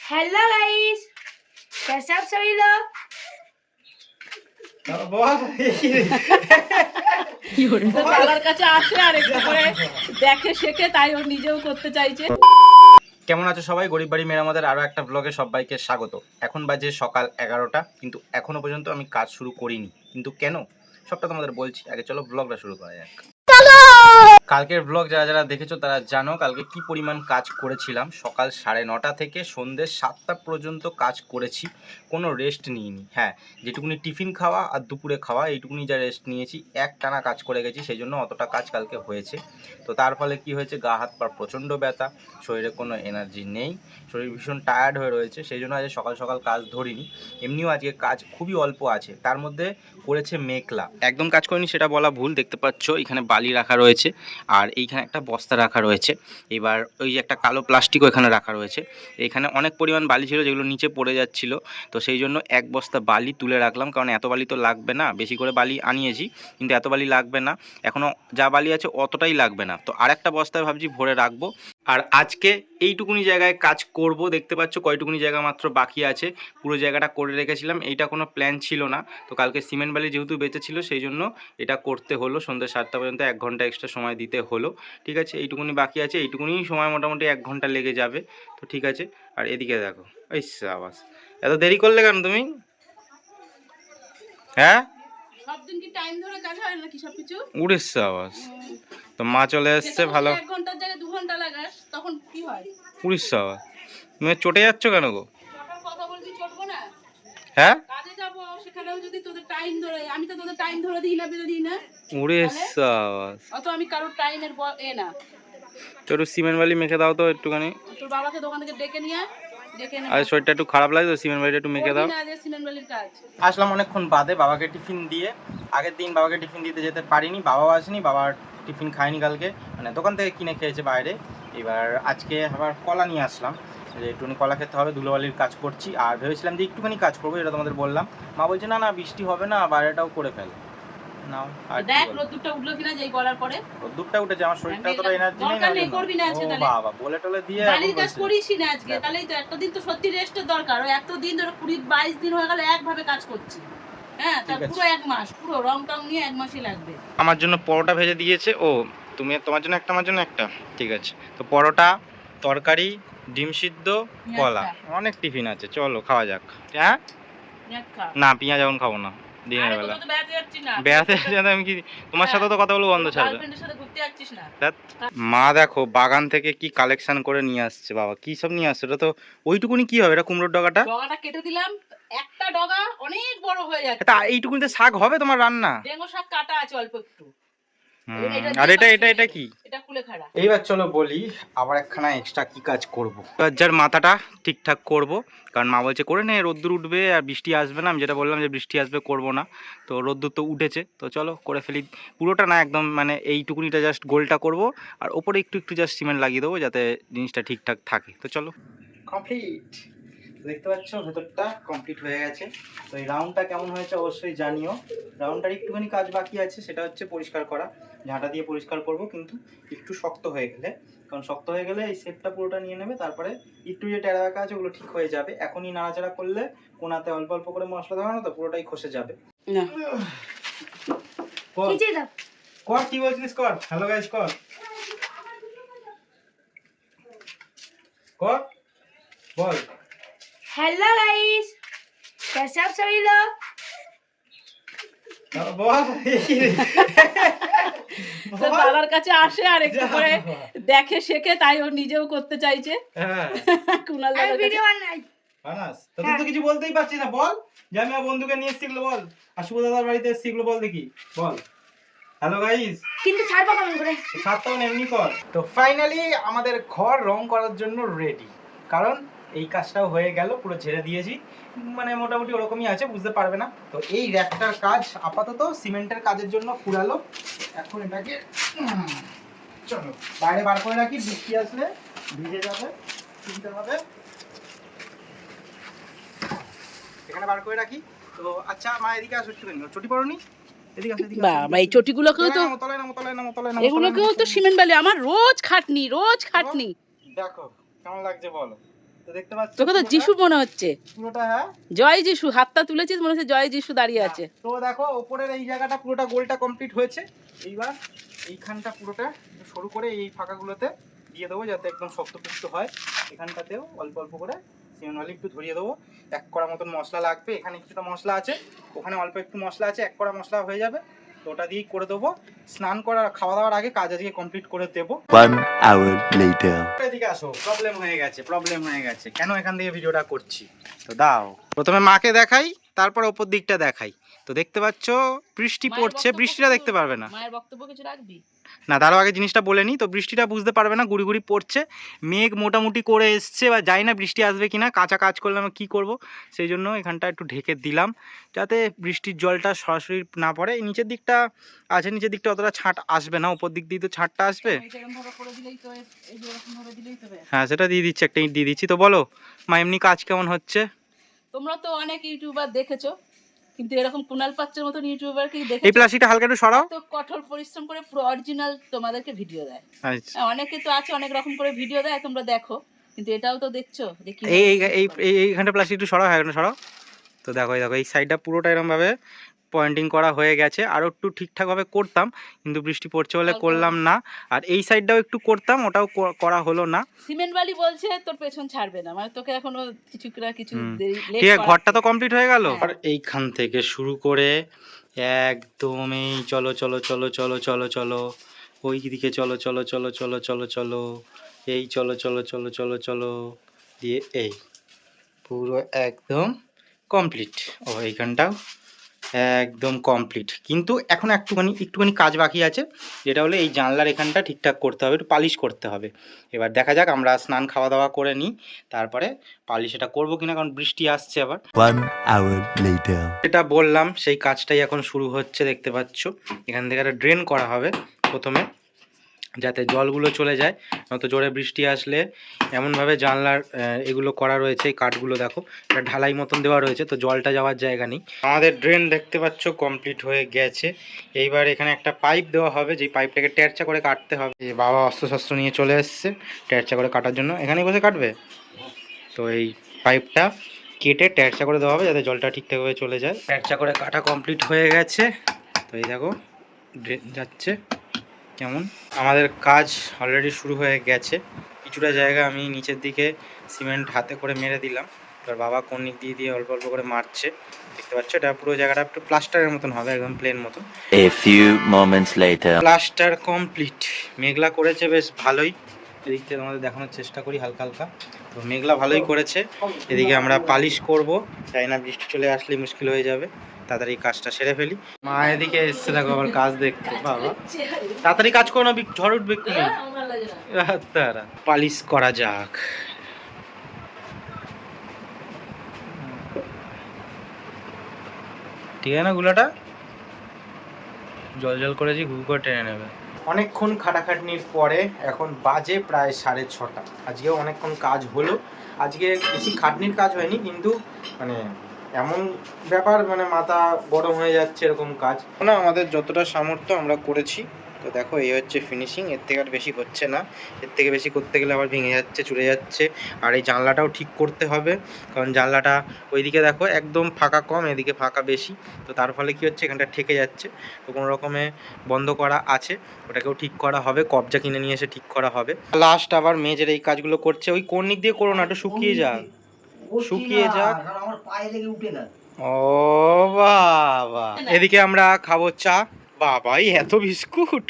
Hello guys, कैसे आप सभी लोग? দাদার কাছে আসে আর একটু করে দেখে শেখে, তাই ও নিজেও করতে চাইছে। কেমন আছো সবাই? গরিব বাড়ি মেরামতের আরও একটা ব্লগে সবাইকে স্বাগত। এখন বাজে সকাল 11টা, কিন্তু এখনো পর্যন্ত আমি কাজ শুরু করিনি। কিন্তু কেন, সবটা তোমাদের বলছি। আগে চলো ব্লগটা শুরু করা যাক। কালকের ব্লগ যারা যারা দেখেছো তারা জানো কালকে কি পরিমাণ কাজ করেছিলাম। সকাল 9:30 থেকে সন্ধ্যে 7টা পর্যন্ত কাজ করেছি, কোনো রেস্ট নিইনি। হ্যাঁ, যেটুকুনি টিফিন খাওয়া আর দুপুরে খাওয়া এইটুকুনি যা রেস্ট নিয়েছি, একটানা কাজ করে গেছি, সেই জন্য অতটা কাজ কালকে হয়েছে। তো তার ফলে কি হয়েছে, গা হাত পা প্রচণ্ড ব্যথা, শরীরে কোনো এনার্জি নেই, শরীর ভীষণ টায়ার্ড হয়ে রয়েছে। সেই জন্য আজ সকাল সকাল কাজ ধরিনি। এমনিও আজকে কাজ খুবই অল্প আছে, তার মধ্যে করেছে মেঘলা। একদম কাজ করিনি সেটা বলা ভুল। দেখতে পাচ্ছ এখানে বালি রাখা রয়েছে, আর এইখানে একটা বস্তা রাখা রয়েছে। এবার ওই যে একটা কালো প্লাস্টিকও এখানে রাখা রয়েছে। এখানে অনেক পরিমাণ বালি ছিল যেগুলো নিচে পড়ে যাচ্ছিল, তো সেই জন্য এক বস্তা বালি তুলে রাখলাম, কারণ এত বালি তো লাগবে না। বেশি করে বালি আনিয়েছি কিন্তু এত বালি লাগবে না, এখনও যা বালি আছে অতটাই লাগবে না। তো আরেকটা বস্তায় ভাবছি ভরে রাখবো। আর আজকে এইটুকুনি জায়গায় কাজ করব। দেখতে পাচ্ছ কয়টুকুনি জায়গা মাত্র বাকি আছে, পুরো জায়গাটা করে রেখেছিলাম। এইটা কোনো প্ল্যান ছিল না, তো কালকে সিমেন্ট বালি যেহেতু বেঁচে ছিল সেই জন্য এটা করতে হলো। সন্ধ্যে 7টা পর্যন্ত 1 ঘন্টা এক্সট্রা সময় দিতে হলো। ঠিক আছে, এইটুকুনি বাকি আছে, এইটুকুনি সময় মোটামুটি 1 ঘন্টা লেগে যাবে। তো ঠিক আছে। আর এদিকে দেখো, এই সাবাস, এত দেরি করলে কেন তুমি? হ্যাঁ, সব দিন কি টাইম ধরে কাজ হয় নাকি সবকিছু? উড়ে সাবাস, তো মা চলে এসছে ভালো। 1 ঘন্টার জায়গায় 2 ঘন্টা লাগাস, তখন কি হয়? উড়ে সাবাস, তুমি চটে যাচ্ছ কেন গো? চটার কথা বলবি, চটবো না? হ্যাঁ, কাজে যাবো, সেখানেও যদি তোদের টাইম ধরে, আমি তো তোদের টাইম ধরে দিই না, বেঁধে দিই না। উড়ে তাহলে? সাবাস, অত আমি কারোর টাইমের না। তো একটু সিমেন্ট বালি মেখে দাও তো একটুখানি। তোর বাবাকে দোকান থেকে ডেকে নিয়ে আয়, ডেকে আর নিয়ে শরীরটা একটু খারাপ লাগে তো, সিমেন্ট বালিটা একটু মেখে দাও। না যে সিমেন্ট বালির কাজ। আসলাম অনেকক্ষণ বাদে বাবাকে টিফিন দিয়ে। আগের দিন বাবাকে টিফিন দিতে যেতে পারিনি, বাবাও আসেনি, বাবার টিফিন খায়নি কালকে, মানে দোকান থেকে কিনে খেয়েছে বাইরে। এবার আজকে আবার কলা নিয়ে আসলাম, যে একটুখানি কলা খেতে হবে, ধুলোবালির কাজ করছি। আর ভেবেছিলাম যে একটুখানি কাজ করবো, এটা তোমাদের বললাম। মা বলছে না না বৃষ্টি হবে না, বাইরেটাও করে ফেল নাও। আর দেখ রোদ্দুরটা উঠলো কিনা যেই বলার পরে। রোদ্দুরটা উঠেছে, আমার শরীরটা অতটা এনার্জি নেই দরকার না। নেই, করবি না আজকে ও তাহলে। বাবা, বলে টলে দিয়ে বাড়ির কাজ করিসই না আজকে, দেখো। তাহলেই তো একটা দিন তো সত্যি রেস্টের দরকার। ওই একটা দিন ধরে 20-22 দিন হয়ে গেল একভাবে কাজ করছি। হ্যাঁ, তার পুরো 1 মাস, পুরো রং টং নিয়ে 1 মাসই লাগবে। আমার জন্য পরোটা ভেজে দিয়েছে ও। তুমি তোমার জন্য একটা, আমার জন্য একটা, ঠিক আছে। তো পরোটা, তরকারি, ডিম সিদ্ধ, কলা, অনেক টিফিন আছে, চলো খাওয়া যাক। হ্যাঁ না, পেঁয়াজ এখন খাবো না দিনের বেলা। বেড়াতে যাতে আমি কি তোমার সাথে তো কথা বলবো বন্ধ ছাড়বে। মা দেখো বাগান থেকে কি কালেকশন করে নিয়ে আসছে। বাবা কি সব নিয়ে আসছে? এটা তো ওইটুকুনি কি হবে? এটা কুমড়োর ডগাটা কেটে দিলাম, একটা ডগা অনেক বড় হয়ে যাচ্ছে। এটা এইটুকুনিতে শাক হবে তোমার রান্না? ডেঙ্গো শাক কাটা আছে অল্প একটু। আর এটা এটা এটা কি? এটা কুলেখাড়া। এইবার চলো বলি আবার একখানা এক্সট্রা কি কাজ করব। যার মাথাটা ঠিকঠাক করব, কারণ মা বলছে করে নে, রোদ্দুর উঠবে আর বৃষ্টি আসবে না। আমি যেটা বললাম যে বৃষ্টি আসবে, করব না। তো রোদ্দুর তো উঠেছে, তো চলো করে ফেলি। পুরোটা না, একদম মানে এইটুকুনিটা জাস্ট গোলটা করব, আর ওপরে একটু একটু জাস্ট সিমেন্ট লাগিয়ে দেবো যাতে জিনিসটা ঠিকঠাক থাকে। তো চলো কমপ্লিট। দেখতে পাচ্ছ ভেতরটা কমপ্লিট হয়ে গেছে। তো এই রাউন্ডটা কেমন হয়েছে অবশ্যই জানিও। রাউন্ডটার একটুখানি কাজ বাকি আছে, সেটা হচ্ছে পরিষ্কার করা। ঝাঁটা দিয়ে পরিষ্কার করব, কিন্তু একটু শক্ত হয়ে গেলে, কারণ শক্ত হয়ে গেলে এই শেপটা পুরোটা নিয়ে নেবে, তারপরে একটু যে টেরা বাঁকা আছে ওগুলো ঠিক হয়ে যাবে। এখনই নাড়াচাড়া করলে কোনাতে অল্প অল্প করে মশলা দেওয়া না তো পুরোটাই খসে যাবে। না नीचे दाब। কর, কি বলছিস কর। হ্যালো গাইস কর, কর বল। हेलो गाइस, कैसे आप सभी लोग? বল। তো দাদার কাছে আসে আর একটু করে দেখে শেখে, তাই ও নিজেও করতে চাইছে। হ্যাঁ, কুনাল আমি দাদার কাছে ভিডিও বানাই। আনাস তো তুই তো কিছু বলতেই পারছিস না, বল যে আমি আমার বন্ধুকে নিয়ে এসেছি, বল। আর শুভ দাদার বাড়িতে এসেছি, বল দেখি, বল। হ্যালো গাইস, কিন্তু ছাড়বো কেমন করে? সাতটা এমনি কর। তো ফাইনালি আমাদের ঘর রং করার জন্য রেডি, কারণ এই কাজটাও হয়ে গেল, পুরো ঝেড়ে দিয়েছি, মানে মোটামুটি ওরকমই আছে, বুঝতে পারবে না। তো এই র্যাকটার কাজ আপাতত সিমেন্টের কাজের জন্য ফুরালো। এখন এটাকে চলো বাইরে বার করে রাখি, বৃষ্টি আসলে ভিজে যাবে, কিনতে হবে। এখানে বার করে রাখি। তো আচ্ছা মা এদিকে আসো একটুখানি, চটি পড়নি? বাবা, এই চটিগুলোকেও তো, এগুলোকেও তো সিমেন্ট বালি। আমার রোজ খাটনি, রোজ খাটনি। দেখো কেমন লাগছে বলো। তো দেখতে পাচ্ছ তোকে তো যিশু মনে হচ্ছে। পুরোটা, হ্যাঁ জয় যিশু, হাতটা তুলেছিস মনে হচ্ছে জয় যিশু দাঁড়িয়ে আছে। তো দেখো উপরের এই জায়গাটা পুরোটা গোলটা কমপ্লিট হয়েছে। এইবার এইখানটা পুরোটা সরু করে এই ফাঁকাগুলোতে দিয়ে দেবো যাতে একদম শক্তপুষ্ট হয়। এখানটাতেও অল্প অল্প করে সিমেন্ট বালি একটু ধরিয়ে দেবো। 1 কড়া মতন মশলা লাগবে, এখানে কিছুটা মশলা আছে, ওখানে অল্প একটু মশলা আছে, 1 কড়া মশলা হয়ে যাবে। তো ওটা দিয়েই করে দেবো। স্নান করার খাওয়া দাওয়ার আগে কাজ আজকে কমপ্লিট করে দেবো। 1 hour later. এদিকে আসো, প্রবলেম হয়ে গেছে কেন এখান থেকে ভিডিওটা করছি তো দাও। প্রথমে মাকে দেখাই, তারপর ওপর দিকটা দেখাই। তো দেখতে পাচ্ছ বৃষ্টি পড়ছে, বৃষ্টিটা দেখতে পারবে না। মায়ের বক্তব্য কিছু রাখবি না, তারও আগে জিনিসটা বলে নিই। তো বৃষ্টিটা বুঝতে পারবে না, গুড়ি গুড়ি পড়ছে, মেঘ মোটামুটি করে এসছে, বা জানি না বৃষ্টি আসবে কিনা। কাঁচা কাজ করলে আমি কী করবো, সেই জন্য এখানটা একটু ঢেকে দিলাম যাতে বৃষ্টির জলটা সরাসরি না পড়ে। নিচের দিকটা আছে, নিচের দিকটা অতটা ছাঁট আসবে না, উপর দিক দিয়ে তো ছাঁটটা আসবে। হ্যাঁ, সেটা দিয়ে দিচ্ছি, একটা ইট দিয়ে দিচ্ছি। তো বলো মা, এমনি কাজ কেমন হচ্ছে? তোমরা তো অনেক ইউটিউবার দেখেছো, কিন্তু এরকম কুনাল পাত্রের মতন ইউটিউবার কি এই দেখেছো? প্লাস্টিকটা হালকা একটু সরাও। তো কঠোর পরিশ্রম করে পুরো অরিজিনাল তোমাদেরকে ভিডিও দেয়। আচ্ছা, অনেকে তো আছে অনেক রকম করে ভিডিও দেয়, তোমরা দেখো, কিন্তু এটাও তো দেখছো দেখি। এই এইখানটা প্লাস্টিক একটু সরাও, হ্যাঁ সরাও। তো দেখো এই সাইডটা পুরোটা এরকমভাবে পয়েন্টিং করা হয়ে গেছে। আরও একটু ঠিকঠাকভাবে করতাম, কিন্তু বৃষ্টি পড়ছে বলে করলাম না। আর এই সাইডটাও একটু করতাম, ওটাও করা হলো না। সিমেন্ট বালি বলছে তোর পেছন ছাড়বে না, মানে তোকে এখনো কিছু ঠিক আছে, ঘরটা তো কমপ্লিট হয়ে গেল। আর এইখান থেকে শুরু করে একদম এই চলো চলো চলো চলো চলো চলো, ওই দিকে চলো চলো চলো চলো চলো চলো, এই চলো চলো চলো চলো চলো দিয়ে এই পুরো একদম কমপ্লিট। ও এইখানটাও একদম কমপ্লিট, কিন্তু এখন একটুখানি কাজ বাকি আছে, যেটা হলো এই জানলার এখানটা ঠিকঠাক করতে হবে, একটু পালিশ করতে হবে। এবার দেখা যাক, আমরা স্নান খাওয়া দাওয়া করে নিই, তারপরে পালিশ এটা করবো কিনা, কারণ বৃষ্টি আসছে আবার। 1 hour later. যেটা বললাম সেই কাজটাই এখন শুরু হচ্ছে। দেখতে পাচ্ছ এখান থেকে একটা ড্রেন করা হবে প্রথমে, যাতে জলগুলো চলে যায়। নয়তো জোরে বৃষ্টি আসলে এমনভাবে জানলার এগুলো করা রয়েছে, এই কাঠগুলো দেখো এটা ঢালাই মতন দেওয়া রয়েছে, তো জলটা যাওয়ার জায়গা নেই। আমাদের ড্রেন দেখতে পাচ্ছ কমপ্লিট হয়ে গেছে। এইবার এখানে একটা পাইপ দেওয়া হবে, যেই পাইপটাকে টেরচা করে কাটতে হবে। এই বাবা অস্ত্রশস্ত্র নিয়ে চলে এসছে টেরচা করে কাটার জন্য, এখানেই বসে কাটবে। তো এই পাইপটা কেটে টেরচা করে দেওয়া হবে যাতে জলটা ঠিকঠাকভাবে চলে যায়। টেরচা করে কাটা কমপ্লিট হয়ে গেছে। তো এই দেখো ড্রেন যাচ্ছে কেমন। আমাদের কাজ অলরেডি শুরু হয়ে গেছে। কিছুটা জায়গা আমি নিচের দিকে সিমেন্ট হাতে করে মেরে দিলাম, এবার বাবা কর্নিক দিয়ে অল্প অল্প করে মারছে। দেখতে পাচ্ছ এটা পুরো জায়গাটা একটু প্লাস্টারের মতন হবে, একদম প্লেন মতন। A few moments later. Plaster complete. মেঘলা করেছে বেশ ভালোই, এদিক থেকে আমাদের দেখানোর চেষ্টা করি হালকা হালকা। তো মেঘলা ভালোই করেছে। এদিকে আমরা পালিশ করব, চাই না বৃষ্টি চলে আসলেই মুশকিল হয়ে যাবে, তাড়াতাড়ি কাজটা সেরে ফেলি। মা এদিকে এসছে দেখো আবার কাজ দেখতে। বাবা তাড়াতাড়ি কাজ করো না, ঝড় উঠবে এক্ষুনি। তারা পালিশ করা যাক। ঠিক আছে না, গুলাটা জল জল করেছি, ঘু করে টেনে নেবে। অনেকক্ষণ খাটাখাটনির পরে এখন বাজে প্রায় 6:30। আজকেও অনেকক্ষণ কাজ হলো। আজকে বেশি খাটনির কাজ হয়নি, কিন্তু মানে এমন ব্যাপার, মানে মাথা গরম হয়ে যাচ্ছে এরকম কাজ না। আমাদের যতটা সামর্থ্য আমরা করেছি। তো দেখো এই হচ্ছে ফিনিশিং, এর থেকে আর বেশি হচ্ছে না। এর থেকে বেশি করতে গেলে আবার ভেঙে যাচ্ছে, চুরে যাচ্ছে। আর এই জানলাটাও ঠিক করতে হবে, কারণ জানলাটা ওইদিকে দেখো একদম ফাঁকা কম, এদিকে ফাঁকা বেশি। তো তার ফলে কি হচ্ছে, এখানটা ঠেকে যাচ্ছে। তো কোনো রকমে বন্ধ করা আছে, ওটাকেও ঠিক করা হবে, কবজা কিনে নিয়ে এসে ঠিক করা হবে। লাস্ট আবার মেজের এই কাজগুলো করছে। ওই কর্নিক দিয়ে করো না, একটু শুকিয়ে যাক, শুকিয়ে যাক। আমার পায়ে লেগে উঠে না। ও বাবা, এদিকে আমরা খাবো চা। বাবা এই এত বিস্কুট,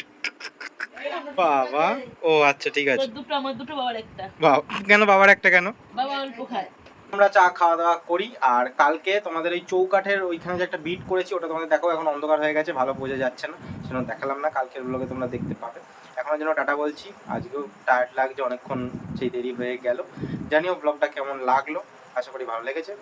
বাবা। ও আচ্ছা ঠিক আছে, দুটো আমার, দুটো বাবার একটা। বাবা কেন, বাবার একটা কেন? বাবা অল্প খায়। আমরা চা খাওয়া দাওয়া করি। আর কালকে তোমাদের এই চৌকাঠের ওইখানে যে একটা বিট করেছি, ওটা তোমাদের দেখো এখন অন্ধকার হয়ে গেছে, ভালো বোঝা যাচ্ছে না, সেজন্য দেখালাম না। কালকের ব্লগে তোমরা দেখতে পাবে। এখনের জন্য টাটা বলছি। আজকেও টায়ার্ড লাগছে, অনেকক্ষণ সেই দেরি হয়ে গেল। জানিও ব্লগটা কেমন লাগলো, আশা করি ভালো লেগেছে।